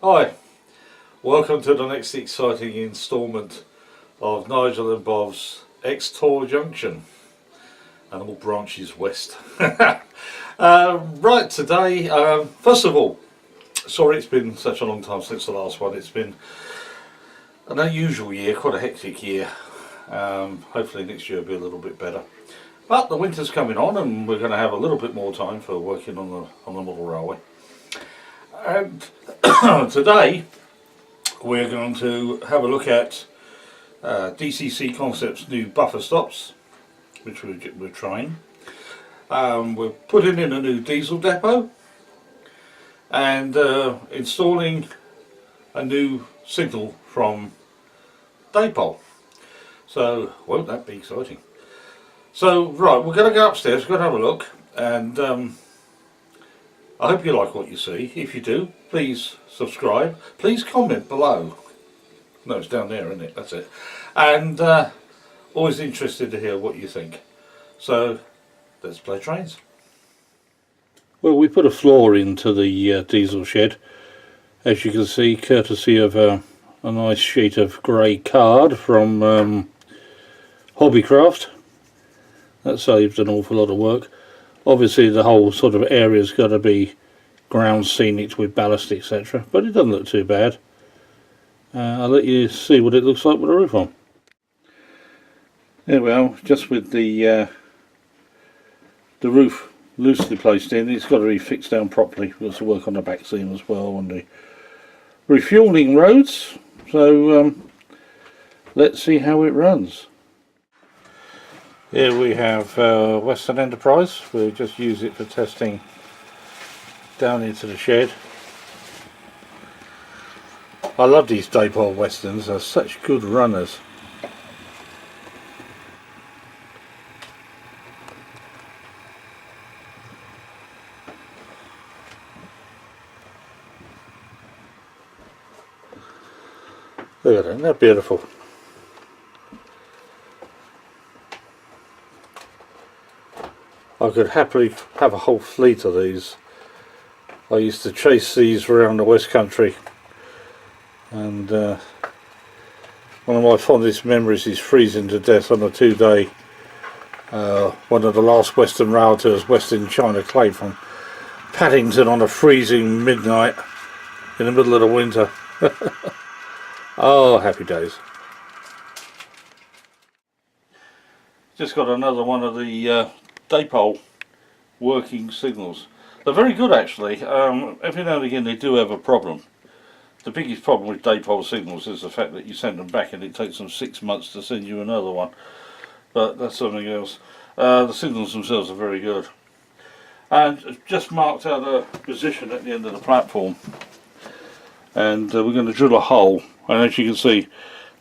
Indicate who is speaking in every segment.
Speaker 1: Hi, welcome to the next exciting instalment of Nigel and Bob's EXTOR Junction and all branches west. Right, today, first of all, sorry it's been such a long time since the last one. It's been an unusual year, quite a hectic year. Hopefully next year will be a little bit better. But the winter's coming on and we're going to have a little bit more time for working on the model railway. And today we're going to have a look at DCC Concepts' new buffer stops, which we're trying. We're putting in a new diesel depot and installing a new signal from dipole. So won't that be exciting? So right, we're going to go upstairs, we're going to have a look, and I hope you like what you see. If you do, please subscribe. Please comment below. No, it's down there, isn't it? That's it. And always interested to hear what you think. So, let's play trains. Well, we put a floor into the diesel shed, as you can see, courtesy of a nice sheet of grey card from Hobbycraft. That saved an awful lot of work. Obviously the whole sort of area's got to be ground scenic with ballast, etc. But it doesn't look too bad. I'll let you see what it looks like with the roof on. There we are, just with the roof loosely placed in. It's got to be fixed down properly. We've got to work on the back seam as well on the refuelling roads. So let's see how it runs. Here we have Western Enterprise. We'll just use it for testing down into the shed. I love these dipole Westerns, they're such good runners. Look at them, they're beautiful. I could happily have a whole fleet of these. I used to chase these around the West Country, and one of my fondest memories is freezing to death on a 2-day, one of the last Western Rail tours, Western China Clay, from Paddington on a freezing midnight in the middle of the winter. Oh, happy days. Just got another one of the dipole working signals. They're very good actually. Every now and again they do have a problem. The biggest problem with dipole signals is the fact that you send them back and it takes them 6 months to send you another one. But that's something else. The signals themselves are very good. And just marked out a position at the end of the platform. And we're going to drill a hole. And as you can see,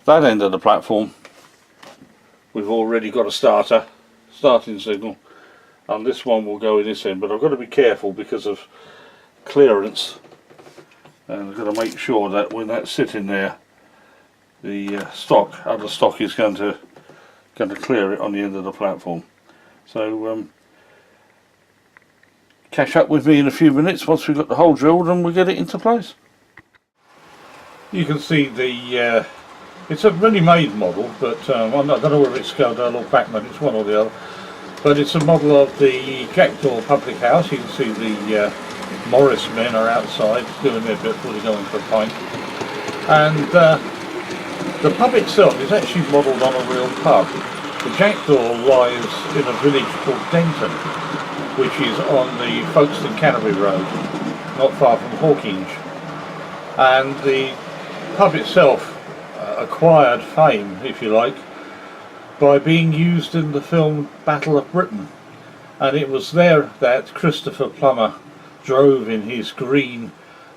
Speaker 1: that end of the platform, we've already got a starting signal. And this one will go in this end, but I've got to be careful because of clearance, and I've got to make sure that when that's sitting there, the other stock is going to clear it on the end of the platform. So catch up with me in a few minutes once we've got the hole drilled and we get it into place. You can see the it's a ready-made model, but I don't know whether it's scaled down or backman, it's one or the other. But it's a model of the EXTOR public house. You can see the Morris men are outside doing their bit before they go in for a pint. And the pub itself is actually modelled on a real pub. The EXTOR lies in a village called Denton, which is on the Folkestone Canterbury Road, not far from Hawkinge. And the pub itself acquired fame, if you like, by being used in the film Battle of Britain, and it was there that Christopher Plummer drove in his green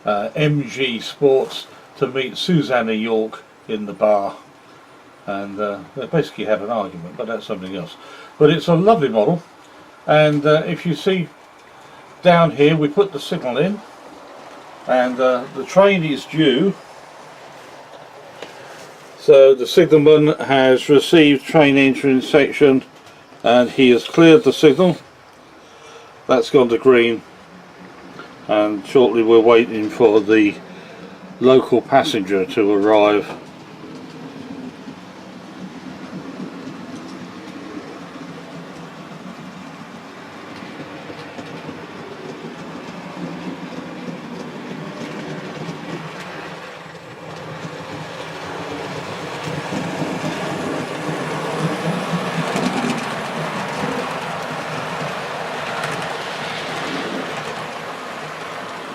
Speaker 1: MG Sports to meet Susanna York in the bar, and they basically had an argument, but that's something else. But it's a lovely model, and if you see down here we put the signal in, and the train is due. So the signalman has received train entering section and he has cleared the signal. That's gone to green, and shortly we're waiting for the local passenger to arrive.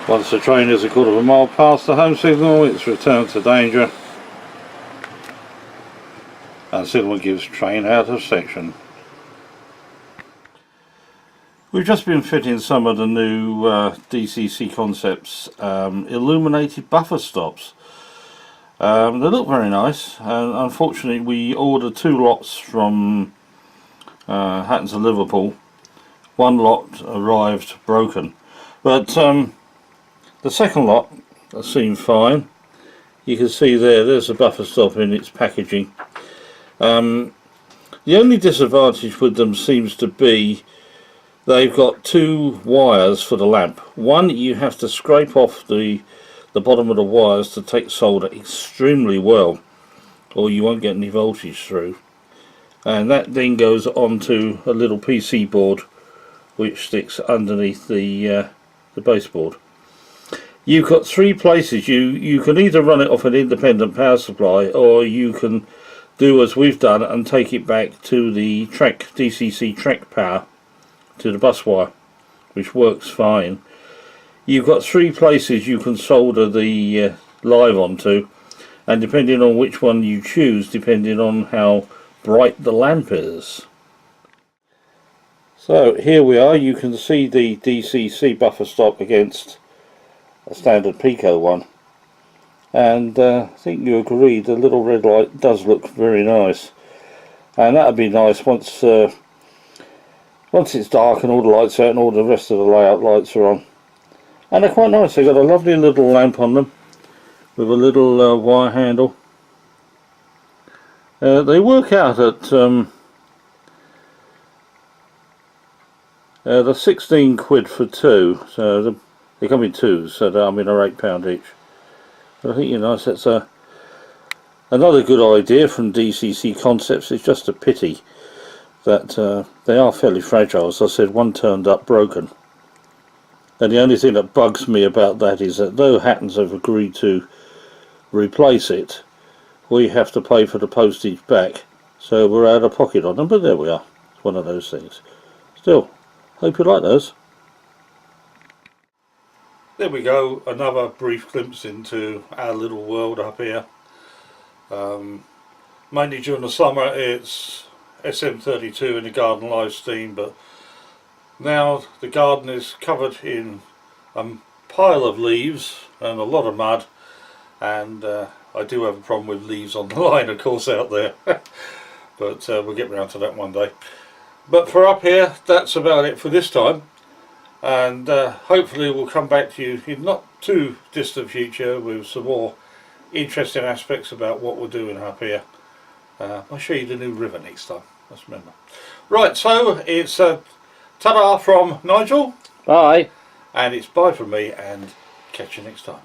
Speaker 1: Once the train is a quarter of a mile past the home signal, it's returned to danger and signal gives train out of section. We've just been fitting some of the new DCC Concepts illuminated buffer stops. They look very nice, and unfortunately we ordered 2 lots from Hattons and Liverpool. 1 lot arrived broken, but the second lot seemed fine. You can see there's a buffer stop in its packaging. The only disadvantage with them seems to be they've got 2 wires for the lamp. One, you have to scrape off the bottom of the wires to take solder extremely well, or you won't get any voltage through. And that then goes onto a little PC board which sticks underneath the baseboard. You've got 3 places. You can either run it off an independent power supply, or you can do as we've done and take it back to the DCC track power, to the bus wire, which works fine. You've got 3 places you can solder the live onto, and depending on which one you choose, depending on how bright the lamp is. So here we are. You can see the DCC buffer stop against a standard Pico one, and I think you agree the little red light does look very nice, and that would be nice once it's dark and all the lights out and all the rest of the layout lights are on. And they're quite nice. They've got a lovely little lamp on them with a little wire handle. They work out at the 16 quid for 2, so they come in 2s, so they're £8 each. But I think, you know, that's another good idea from DCC Concepts. It's just a pity that they are fairly fragile. As I said, one turned up broken. And the only thing that bugs me about that is that though Hattons have agreed to replace it, we have to pay for the postage back. So we're out of pocket on them, but there we are. It's one of those things. Still, hope you like those. There we go, another brief glimpse into our little world up here. Mainly during the summer it's SM32 in the garden live steam, but now the garden is covered in a pile of leaves and a lot of mud, and I do have a problem with leaves on the line, of course, out there. But we'll get round to that one day. But for up here, that's about it for this time. And hopefully we'll come back to you in not too distant future with some more interesting aspects about what we're doing up here. I'll show you the new river next time, let's remember. Right, so it's ta-da from Nigel.
Speaker 2: Bye.
Speaker 1: And it's bye from me, and catch you next time.